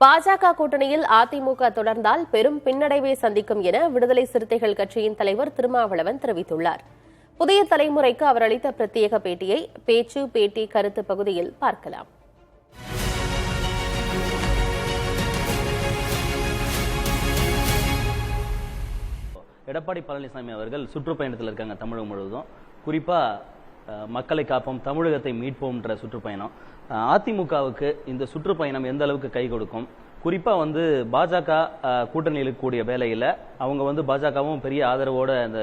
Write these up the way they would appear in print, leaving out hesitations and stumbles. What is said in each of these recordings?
பாஜக கூட்டணியில் அதிமுக தொடர்ந்தால் பெரும் பின்னடைவை சந்திக்கும் என விடுதலை சிறுத்தைகள் கட்சியின் தலைவர் திருமாவளவன் தெரிவித்துள்ளார். புதிய தலைமுறைக்கு அவர் அளித்த பிரத்யேக பேட்டியை பேட்டி கருத்து பகுதியில் பார்க்கலாம். எடப்பாடி பழனிசாமி அவர்கள் சுற்றுப்பயணத்தில் இருக்காங்க தமிழகம் முழுவதும். குறிப்பா மக்களை காப்போம், தமிழகத்தை மீட்போம்ன்ற சுற்றுப்பயணம். அதிமுகவுக்கு இந்த சுற்றுப்பயணம் எந்த அளவுக்கு கை கொடுக்கும்? குறிப்பா பாஜக கூட்டணியில் இருக்கக்கூடிய வேலையில அவங்க பாஜகவும் பெரிய ஆதரவோட இந்த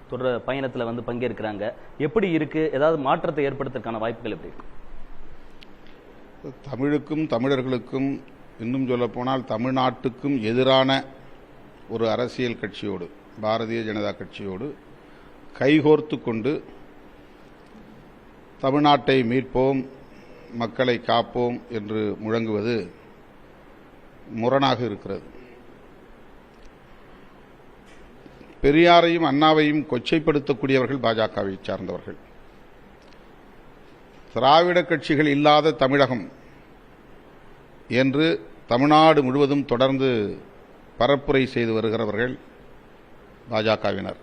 தொடர் பயணத்துல பங்கேற்கிறாங்க. எப்படி இருக்கு? ஏதாவது மாற்றத்தை ஏற்படுத்துவதற்கான வாய்ப்புகள் எப்படி இருக்கு? தமிழுக்கும் தமிழர்களுக்கும், இன்னும் சொல்ல போனால் தமிழ்நாட்டுக்கும் எதிரான ஒரு அரசியல் கட்சியோடு, பாரதிய ஜனதா கட்சியோடு கைகோர்த்து கொண்டு தமிழ்நாட்டை மீட்போம், மக்களை காப்போம் என்று முழங்குவது முரணாக இருக்கிறது. பெரியாரையும் அண்ணாவையும் கொச்சைப்படுத்தக்கூடியவர்கள் பாஜகவை சார்ந்தவர்கள். திராவிட கட்சிகள் இல்லாத தமிழகம் என்று தமிழ்நாடு முழுவதும் தொடர்ந்து பரப்புரை செய்து வருகிறவர்கள் பாஜகவினர்.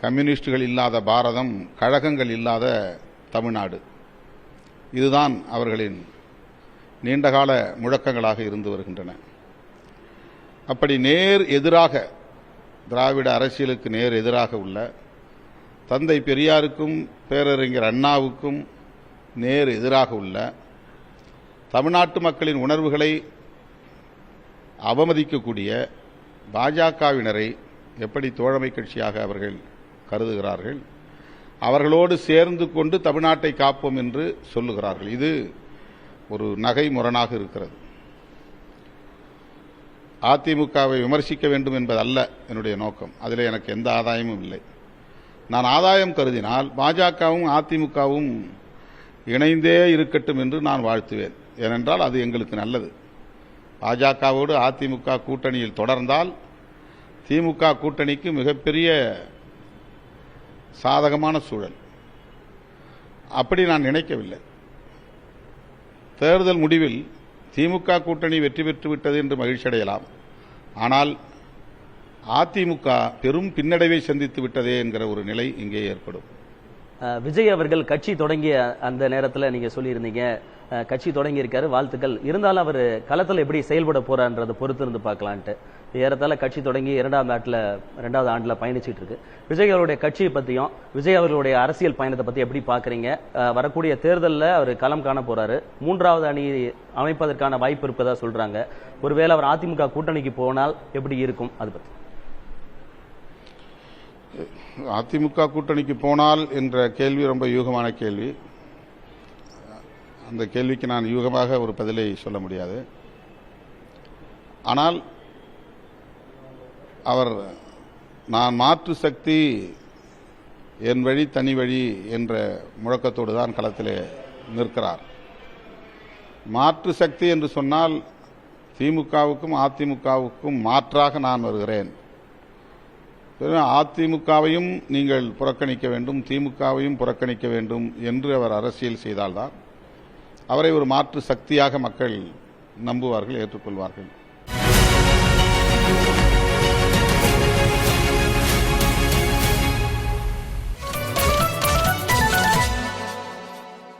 கம்யூனிஸ்டுகள் இல்லாத பாரதம், கழகங்கள் இல்லாத தமிழ்நாடு, இதுதான் அவர்களின் நீண்டகால முழக்கங்களாக இருந்து வருகின்றன. அப்படி நேர் எதிராக, திராவிட அரசியலுக்கு நேர் எதிராக உள்ள, தந்தை பெரியாருக்கும் பேரறிஞர் அண்ணாவுக்கும் நேர் எதிராக உள்ள, தமிழ்நாட்டு மக்களின் உணர்வுகளை அவமதிக்கக்கூடிய பாஜகவினரை எப்படி தோழமை கட்சியாக அவர்கள் கருதுகிறார்கள்? அவர்களோடு சேர்ந்து கொண்டு தமிழ்நாட்டை காப்போம் என்று சொல்லுகிறார்கள். இது ஒரு நகை முரணாக இருக்கிறது. அதிமுகவை விமர்சிக்க வேண்டும் என்பதல்ல என்னுடைய நோக்கம். அதில் எனக்கு எந்த ஆதாயமும் இல்லை. நான் ஆதாயம் கருதினால் பாஜகவும் அதிமுகவும் இணைந்தே இருக்கட்டும் என்று நான் வாழ்த்துவேன். ஏனென்றால் அது எங்களுக்கு நல்லது. பாஜகவோடு அதிமுக கூட்டணியில் தொடர்ந்தால் திமுக கூட்டணிக்கு மிகப்பெரிய சாதகமான சூழல். அப்படி நான் நினைக்கவில்லை. தேர்தல் முடிவில் திமுக கூட்டணி வெற்றி பெற்றுவிட்டது என்று மகிழ்ச்சி அடையலாம். ஆனால் அதிமுக பெரும் பின்னடைவை சந்தித்து விட்டதே என்கிற ஒரு நிலை இங்கே ஏற்படும். விஜய் அவர்கள் கட்சி தொடங்கிய அந்த நேரத்தில் நீங்க சொல்லியிருந்தீங்க, கட்சி தொடங்கி இருக்காரு, வாழ்த்துக்கள். இருந்தாலும் அவர் களத்தில் எப்படி செயல்பட போறான்றதை பொறுத்து இருந்து பார்க்கலான்ட்டு. ஏறத்தாழ கட்சி தொடங்கி இரண்டாவது ஆண்டுல பயணிச்சுட்டு இருக்கு. விஜய் அவருடைய கட்சியை பத்தியும், விஜய் அவர்களுடைய அரசியல் பயணத்தை பத்தி எப்படி பாக்குறீங்க? வரக்கூடிய தேர்தலில் அவர் களம் காண போறாரு. மூன்றாவது அணி அமைப்பதற்கான வாய்ப்பு இருப்பதா சொல்றாங்க. ஒருவேளை அவர் அதிமுக கூட்டணிக்கு போனால் எப்படி இருக்கும்? அது பத்தி. அதிமுக கூட்டணிக்கு போனால் என்ற கேள்வி ரொம்ப யூகமான கேள்வி. அந்த கேள்விக்கு நான் யூகமாக ஒரு பதிலை சொல்ல முடியாது. ஆனால் அவர் நான் மாற்று சக்தி, என் வழி தனி வழி என்ற முழக்கத்தோடு தான் களத்திலே நிற்கிறார். மாற்று சக்தி என்று சொன்னால் திமுகவுக்கும் அதிமுகவுக்கும் மாற்றாக நான் வருகிறேன். அதிமுகவையும் நீங்கள் புறக்கணிக்க வேண்டும், திமுகவையும் புறக்கணிக்க வேண்டும் என்று அவர் அரசியல் செய்தால்தான் அவரை ஒரு மாற்று சக்தியாக மக்கள் நம்புவார்கள், ஏற்றுக்கொள்வார்கள்.